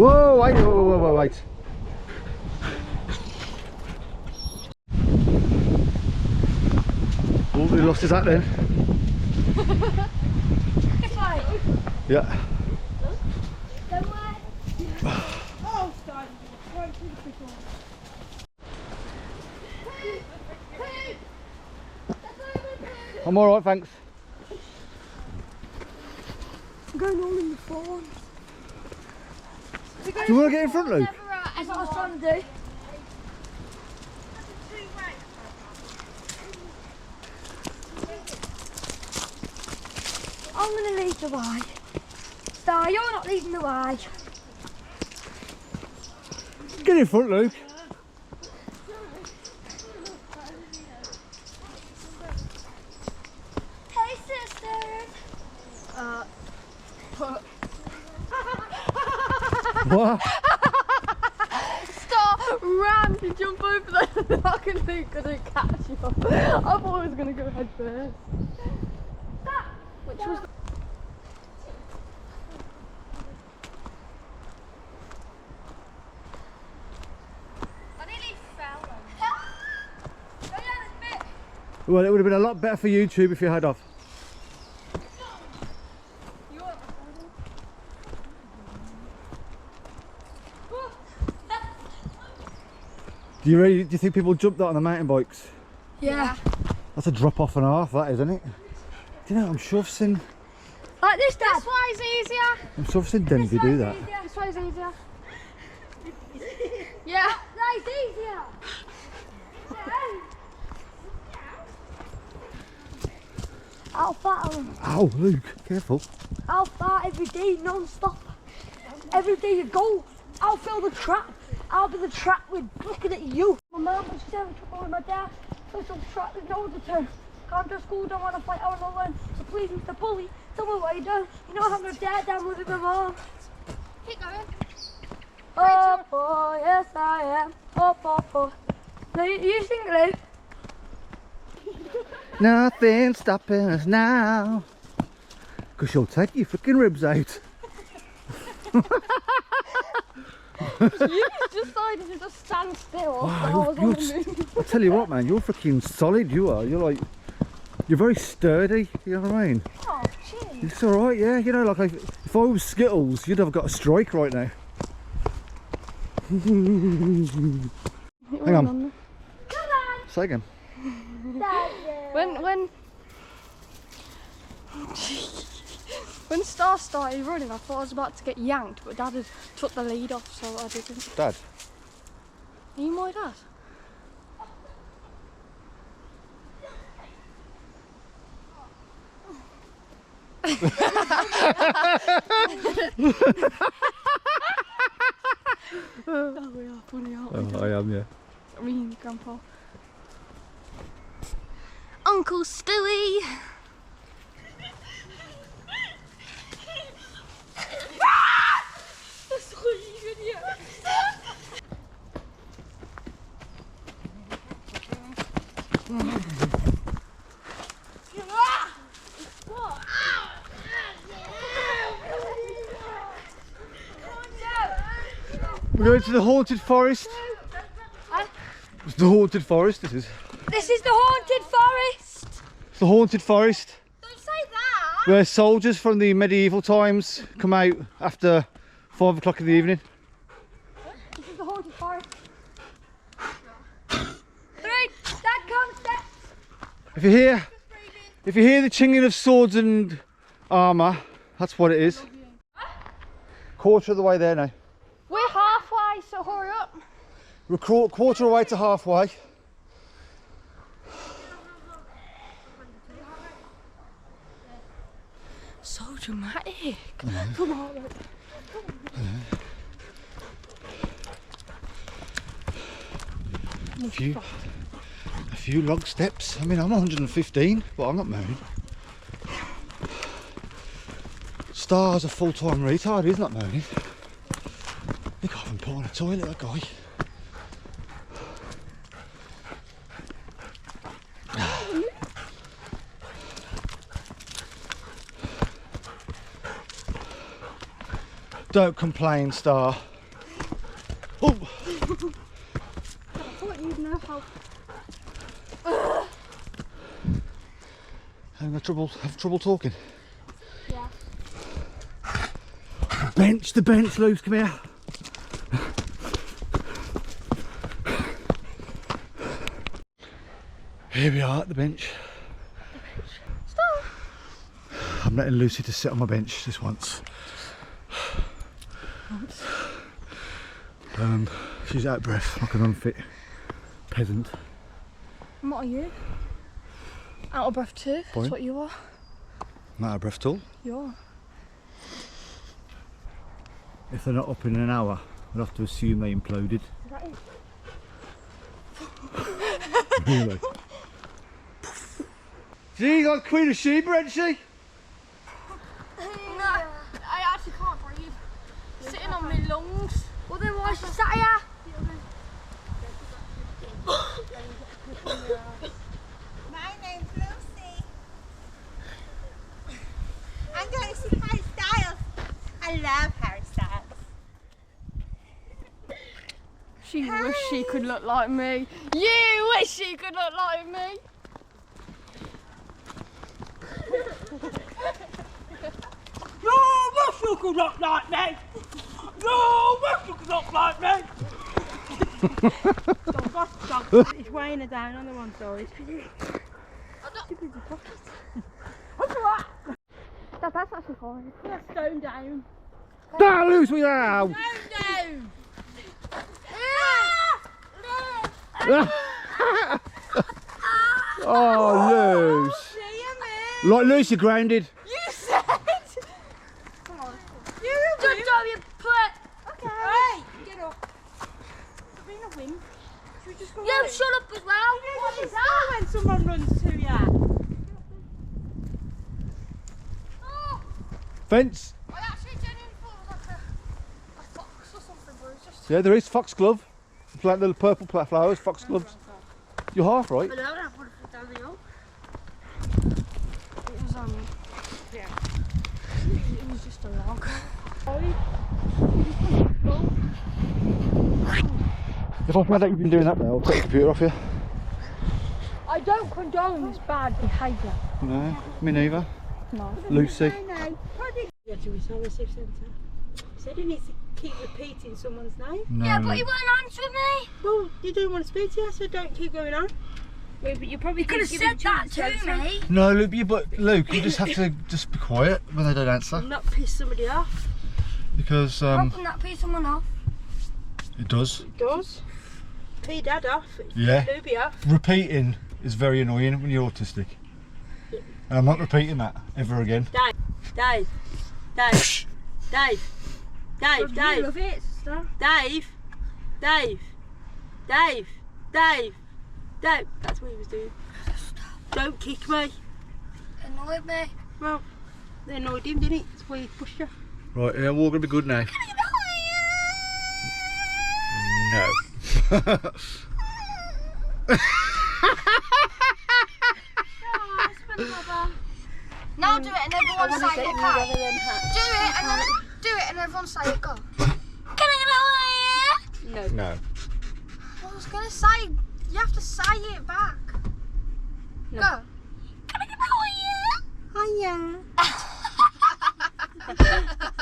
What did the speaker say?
Whoa, wait, whoa, wait. Oh, we lost his hat then. Yeah. I'm alright, thanks. I'm going all in the phone. Do you want to get in front, Luke? That's what I was trying to do. I'm going to lead the way. Star, you're not leading the way. Get in front, Luke. Hey, sisters. What? Star ran to jump over the rock and Luke couldn't catch you. I thought I was going to go head first. Which was... I nearly fell. Well, it would have been a lot better for YouTube if you had off. Do you think people jump that on the mountain bikes? Yeah. That's a drop off and a half, that isn't it? Do you know, I'm sure I've seen Like this, Dad. This way's easier. Denby do that. This way's easier. Yeah. That's easier. I'll fart. Ow, Luke, careful. I'll fart every day, non-stop. Every day you go, I'll fill the trap. I'll be the trap with looking at you. My mum was having trouble with my dad, so some trap with no the two. Come to school, don't want to fight, I want to learn. So please, Mr. Bully, tell me what you done. You know I'm your dad down with my mom. Keep going. Oh boy, yes I am. Oh boy. No, you sing it, Luke. Nothing's stopping us now. Because she'll take your freaking ribs out. You just decided to just stand still. Wow, I tell you what, man, you're freaking solid. You are. You're very sturdy. You know what I mean? Oh, cheers. It's all right, yeah. You know, like if I was Skittles, you'd have got a strike right now. Hang on. Come on. Say again. When Star started running, I thought I was about to get yanked, but Dad had took the lead off, so I didn't. Dad. Are you my dad? Oh, we are funny, aren't we? Oh, I am, yeah. I mean, Grandpa. Uncle Stewie! That's what you idiot! We're going to the haunted forest. It's the haunted forest, this is. This is the haunted forest. It's the haunted forest. Don't say that! Where soldiers from the medieval times come out after 5 o'clock in the evening. This is the haunted forest. 3, Dad, come steps. If you hear the chinging of swords and armour, that's what it is. Quarter of the way there now. We're halfway, so hurry up. We're quarter of the way to halfway. So dramatic. Come on, look. A few log steps. I mean, I'm 115, but I'm not moving. Star's a full-time retard, he's not moaning. He can't even put on a toilet, that guy. Don't complain, Star. enough help. Have trouble talking. Yeah. The bench, Luke, come here. Here we are at the bench. Stop. I'm letting Lucy to sit on my bench this once. She's out of breath, like an unfit peasant. And what are you? Out of breath too. Boy. That's what you are. Not out of breath at all. You are. If they're not up in an hour, I'll have to assume they imploded. Is that it? Really? She's like Queen of Sheba, isn't she? No, I actually can't breathe. Sitting on my lungs. Well then why she sat here? My name's Lucy. I'm going to see Harry Styles. I love Harry Styles. She wish she could look like me. You wish she could look like me. You wish you could look like me. You wish you could look like me. It's weighing her down on the one side. That's actually fine. Let's stone down. Don't lose me now! Stone Oh, Luce. See you, man. Like Lucy grounded. You said. Come on. You're a Just wimp. throw your plate. Okay. Hey, get up. Stop being a wimp. Should we just go You home? shut up as well. What is that? When someone runs to you. Fence. I actually genuinely thought it was like a fox or something, but it's just. Yeah, there is foxglove. Like little purple flowers, foxgloves. You're half right. I don't have one for down the hill. It was Yeah. It was just a log. If I find out you've been doing that now, I'll take the computer off you. I don't condone this bad behaviour. No, me neither. No. Lucy. No. You have to resolve a centre. So you need to keep repeating someone's name. No, Yeah, no. but you weren't answering me. Well, you don't want to speak to you, so don't keep going on. Wait, but you probably You could have said that to me. No, Luke, Luke, you just have to just be quiet when they don't answer. Not piss somebody off. Because Wouldn't that piss someone off? it does. It does. Pee dad off. Yeah. Luby off. Repeating is very annoying when you're autistic. And I'm not repeating that ever again. Dave. Dave. Dave. Dave. Dave. Dave. love it, sister. Dave. Dave. Dave. Dave. Dave. That's what he was doing. Don't kick me. Annoyed me. Well, they annoyed him, didn't it? That's why he pushed you. Right, yeah, we're all going to be good now. No. Now do it and everyone say it, okay? Do it and then do it and everyone say it, go. Can I get out of here? No. I was gonna say, you have to say it back. No. Go. Can I get out of here? Hiya.